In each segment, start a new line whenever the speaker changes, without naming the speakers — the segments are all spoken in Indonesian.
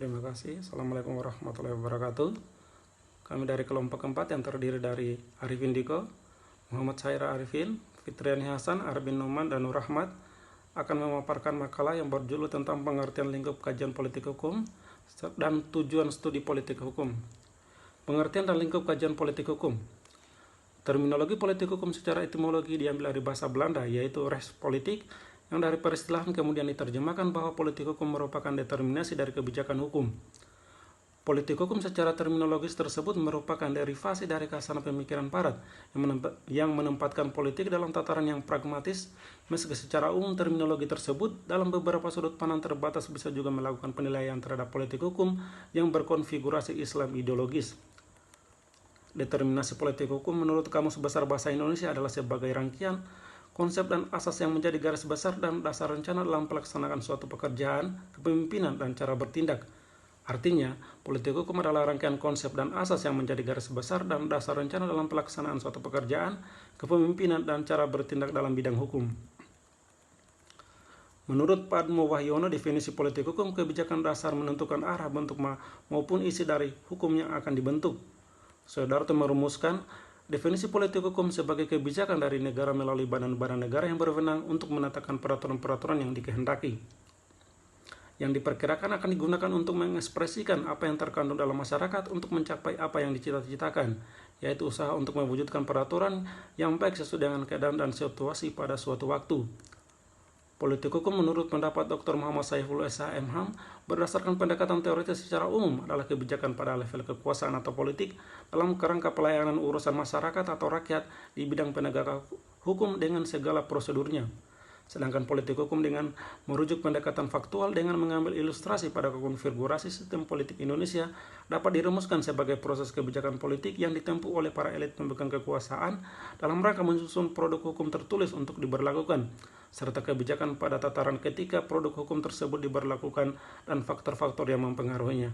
Terima kasih. Assalamualaikum warahmatullahi wabarakatuh. Kami dari kelompok 4 yang terdiri dari Arifin Diko, Muhammad Saira Arifin, Fitriani Hasan, Arbin Numan, dan Nur Rahmat akan memaparkan makalah yang berjudul tentang pengertian lingkup kajian politik hukum dan tujuan studi politik hukum. Pengertian dan lingkup kajian politik hukum. Terminologi politik hukum secara etimologi diambil dari bahasa Belanda, yaitu rechtspolitik, yang dari peristilahan kemudian diterjemahkan bahwa politik hukum merupakan determinasi dari kebijakan hukum. Politik hukum secara terminologis tersebut merupakan derivasi dari khasana pemikiran barat yang menempatkan politik dalam tataran yang pragmatis, meski secara umum terminologi tersebut dalam beberapa sudut pandang terbatas bisa juga melakukan penilaian terhadap politik hukum yang berkonfigurasi Islam ideologis. Determinasi politik hukum menurut Kamus Besar Bahasa Indonesia adalah sebagai rangkaian konsep dan asas yang menjadi garis besar dan dasar rencana dalam pelaksanaan suatu pekerjaan, kepemimpinan, dan cara bertindak. Artinya, politik hukum adalah rangkaian konsep dan asas yang menjadi garis besar dan dasar rencana dalam pelaksanaan suatu pekerjaan, kepemimpinan, dan cara bertindak dalam bidang hukum. Menurut Padmo Wahyono, definisi politik hukum kebijakan dasar menentukan arah, bentuk, maupun isi dari hukum yang akan dibentuk. Soedarto merumuskan definisi politik hukum sebagai kebijakan dari negara melalui badan-badan negara yang berwenang untuk menetapkan peraturan-peraturan yang dikehendaki, yang diperkirakan akan digunakan untuk mengekspresikan apa yang terkandung dalam masyarakat untuk mencapai apa yang dicita-citakan, yaitu usaha untuk mewujudkan peraturan yang baik sesuai dengan keadaan dan situasi pada suatu waktu. Politik hukum menurut pendapat Dr. Muhammad Saifullah SHM berdasarkan pendekatan teoritis secara umum adalah kebijakan pada level kekuasaan atau politik dalam kerangka pelayanan urusan masyarakat atau rakyat di bidang penegakan hukum dengan segala prosedurnya. Sedangkan politik hukum dengan merujuk pendekatan faktual dengan mengambil ilustrasi pada konfigurasi sistem politik Indonesia dapat dirumuskan sebagai proses kebijakan politik yang ditempuh oleh para elit pemegang kekuasaan dalam rangka menyusun produk hukum tertulis untuk diberlakukan, serta kebijakan pada tataran ketika produk hukum tersebut diberlakukan dan faktor-faktor yang mempengaruhinya.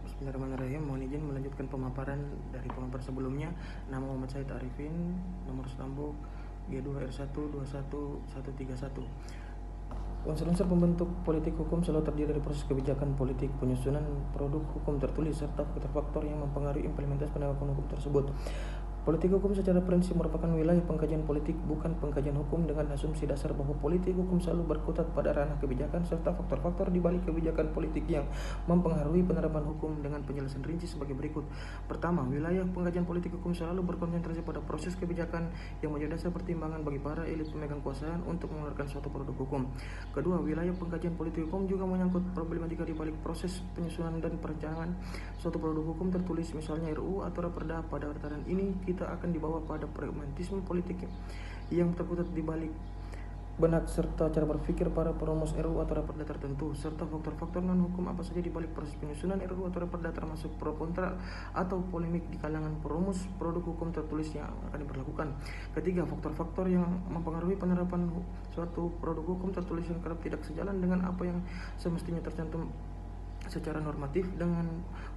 Bismillahirrahmanirrahim. Mohon izin melanjutkan pemaparan dari pemapar sebelumnya. Nama Muhammad Said Arifin, nomor stambuk G2R1211131. Unsur-unsur pembentuk politik hukum selalu terdiri dari proses kebijakan politik, penyusunan produk hukum tertulis, serta faktor-faktor yang mempengaruhi implementasi penegakan hukum tersebut. Politik hukum secara prinsip merupakan wilayah pengkajian politik, bukan pengkajian hukum, dengan asumsi dasar bahwa politik hukum selalu berkutat pada ranah kebijakan serta faktor-faktor di balik kebijakan politik yang mempengaruhi penerapan hukum dengan penjelasan rinci sebagai berikut. Pertama, wilayah pengkajian politik hukum selalu berkonsentrasi pada proses kebijakan yang menjadi dasar pertimbangan bagi para elit pemegang kekuasaan untuk mengeluarkan suatu produk hukum. Kedua, wilayah pengkajian politik hukum juga menyangkut problematika di balik proses penyusunan dan perencanaan suatu produk hukum tertulis, misalnya RUU atau Raperda. Pada tataran ini kita akan dibawa pada pragmatisme politik yang terpusat di balik benak serta cara berpikir para perumus RUU atau Raperda tertentu, serta faktor-faktor non-hukum apa saja di balik proses penyusunan RUU atau Raperda, termasuk pro kontra atau polemik di kalangan perumus produk hukum tertulis yang akan diberlakukan. Ketiga, faktor-faktor yang mempengaruhi penerapan suatu produk hukum tertulis yang kerap tidak sejalan dengan apa yang semestinya tercantum secara normatif. Dengan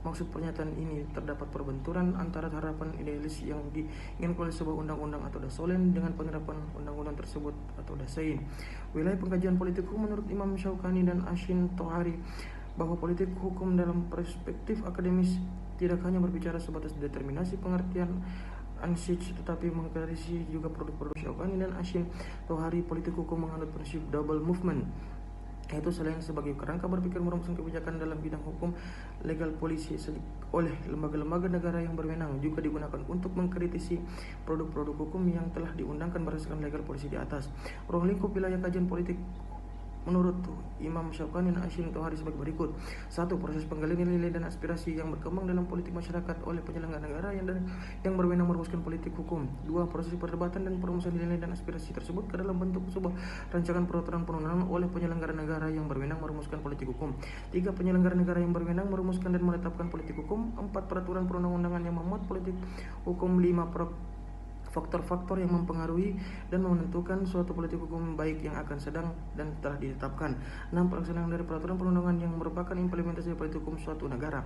maksud pernyataan ini terdapat perbenturan antara harapan idealis yang diinginkan oleh sebuah undang-undang atau dasolen dengan penerapan undang-undang tersebut atau dasain. Wilayah pengkajian politik hukum menurut Imam Syaukani dan Ashin Tohari bahwa politik hukum dalam perspektif akademis tidak hanya berbicara sebatas determinasi pengertian ansich, tetapi mengkaji juga produk-produk. Syaukani dan Ashin Tohari, politik hukum menganut prinsip double movement, yaitu selain sebagai kerangka berpikir merumuskan kebijakan dalam bidang hukum legal polisi oleh lembaga-lembaga negara yang berwenang, juga digunakan untuk mengkritisi produk-produk hukum yang telah diundangkan berdasarkan legal polisi di atas. Ruang lingkup wilayah kajian politik menurut Imam Syaukani dan Ashin Tohari sebagai berikut. 1. Proses penggalian nilai dan aspirasi yang berkembang dalam politik masyarakat oleh penyelenggara negara yang berwenang merumuskan politik hukum. 2. Proses perdebatan dan perumusan nilai dan aspirasi tersebut ke dalam bentuk sebuah rancangan peraturan perundang-undangan oleh penyelenggara negara yang berwenang merumuskan politik hukum. 3. Penyelenggara negara yang berwenang merumuskan dan menetapkan politik hukum. 4. Peraturan perundang-undangan yang memuat politik hukum. 5. Faktor-faktor yang mempengaruhi dan menentukan suatu politik hukum baik yang akan sedang dan telah ditetapkan. 6. Pelaksanaan dari peraturan perundangan yang merupakan implementasi politik hukum suatu negara.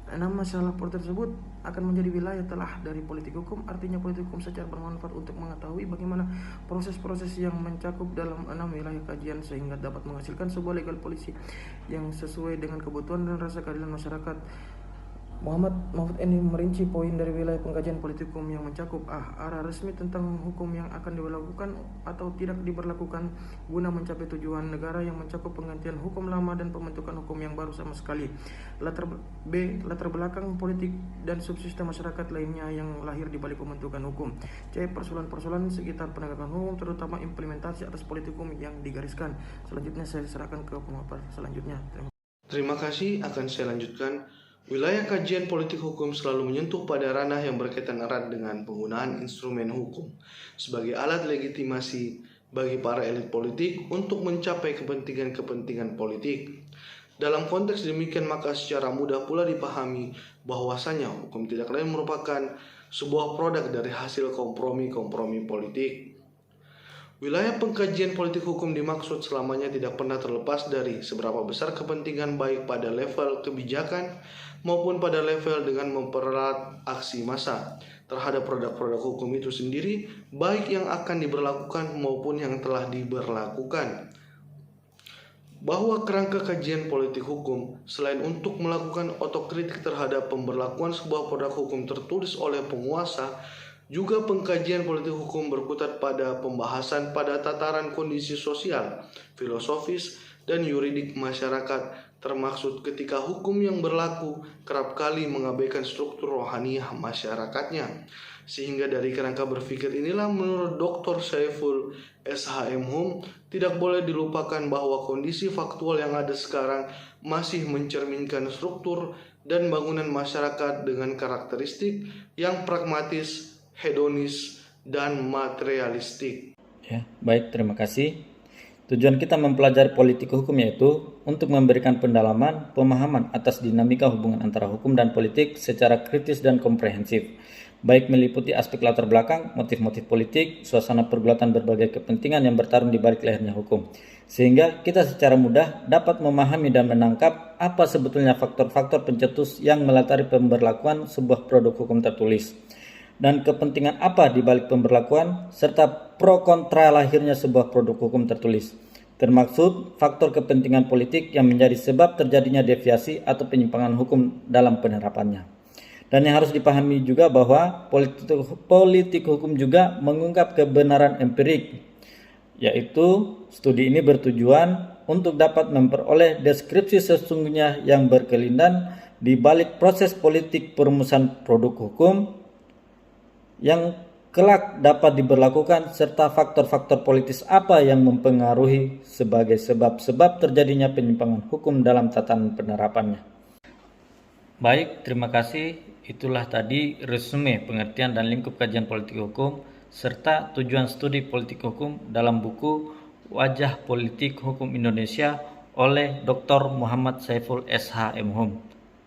Nama masalah tersebut akan menjadi wilayah telah dari politik hukum, artinya politik hukum secara bermanfaat untuk mengetahui bagaimana proses-proses yang mencakup dalam 6 wilayah kajian sehingga dapat menghasilkan sebuah legal policy yang sesuai dengan kebutuhan dan rasa keadilan masyarakat. Muhammad Mahfud MD merinci poin dari wilayah pengkajian politik hukum yang mencakup arah resmi tentang hukum yang akan diberlakukan atau tidak diberlakukan guna mencapai tujuan negara yang mencakup penggantian hukum lama dan pembentukan hukum yang baru sama sekali. Latar belakang politik dan subsistem masyarakat lainnya yang lahir di balik pembentukan hukum. C. Persoalan-persoalan sekitar penegakan hukum, terutama implementasi atas politik hukum yang digariskan. Selanjutnya saya serahkan ke pemaparan selanjutnya.
Terima kasih, akan saya lanjutkan. Wilayah kajian politik hukum selalu menyentuh pada ranah yang berkaitan erat dengan penggunaan instrumen hukum sebagai alat legitimasi bagi para elit politik untuk mencapai kepentingan-kepentingan politik. Dalam konteks demikian, maka secara mudah pula dipahami bahwasanya hukum tidak lain merupakan sebuah produk dari hasil kompromi-kompromi politik. Wilayah pengkajian politik hukum dimaksud selamanya tidak pernah terlepas dari seberapa besar kepentingan baik pada level kebijakan maupun pada level dengan memperalat aksi massa terhadap produk-produk hukum itu sendiri, baik yang akan diberlakukan maupun yang telah diberlakukan. Bahwa kerangka kajian politik hukum selain untuk melakukan otokritik terhadap pemberlakuan sebuah produk hukum tertulis oleh penguasa, juga pengkajian politik hukum berkutat pada pembahasan pada tataran kondisi sosial, filosofis, dan yuridik masyarakat, termaksud ketika hukum yang berlaku kerap kali mengabaikan struktur rohaniah masyarakatnya. Sehingga dari kerangka berpikir inilah menurut Dr. Saiful SH.M. Hum tidak boleh dilupakan bahwa kondisi faktual yang ada sekarang masih mencerminkan struktur dan bangunan masyarakat dengan karakteristik yang pragmatis, hedonis, dan materialistik.
Ya, baik, terima kasih. Tujuan kita mempelajari politik hukum yaitu untuk memberikan pendalaman, pemahaman atas dinamika hubungan antara hukum dan politik secara kritis dan komprehensif, baik meliputi aspek latar belakang, motif-motif politik, suasana pergulatan berbagai kepentingan yang bertarung di balik lahirnya hukum, sehingga kita secara mudah dapat memahami dan menangkap apa sebetulnya faktor-faktor pencetus yang melatari pemberlakuan sebuah produk hukum tertulis, dan kepentingan apa di balik pemberlakuan serta pro kontra lahirnya sebuah produk hukum tertulis, termaksud faktor kepentingan politik yang menjadi sebab terjadinya deviasi atau penyimpangan hukum dalam penerapannya. Dan yang harus dipahami juga bahwa politik hukum juga mengungkap kebenaran empirik, yaitu studi ini bertujuan untuk dapat memperoleh deskripsi sesungguhnya yang berkelindan di balik proses politik perumusan produk hukum yang kelak dapat diberlakukan serta faktor-faktor politis apa yang mempengaruhi sebagai sebab-sebab terjadinya penyimpangan hukum dalam tatanan penerapannya. Baik, terima kasih. Itulah tadi resume pengertian dan lingkup kajian politik hukum serta tujuan studi politik hukum dalam buku Wajah Politik Hukum Indonesia oleh Dr. Muhammad Saiful SH.M. Hum.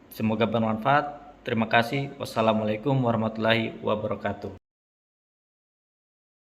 Semoga bermanfaat. Terima kasih. Wassalamualaikum warahmatullahi wabarakatuh.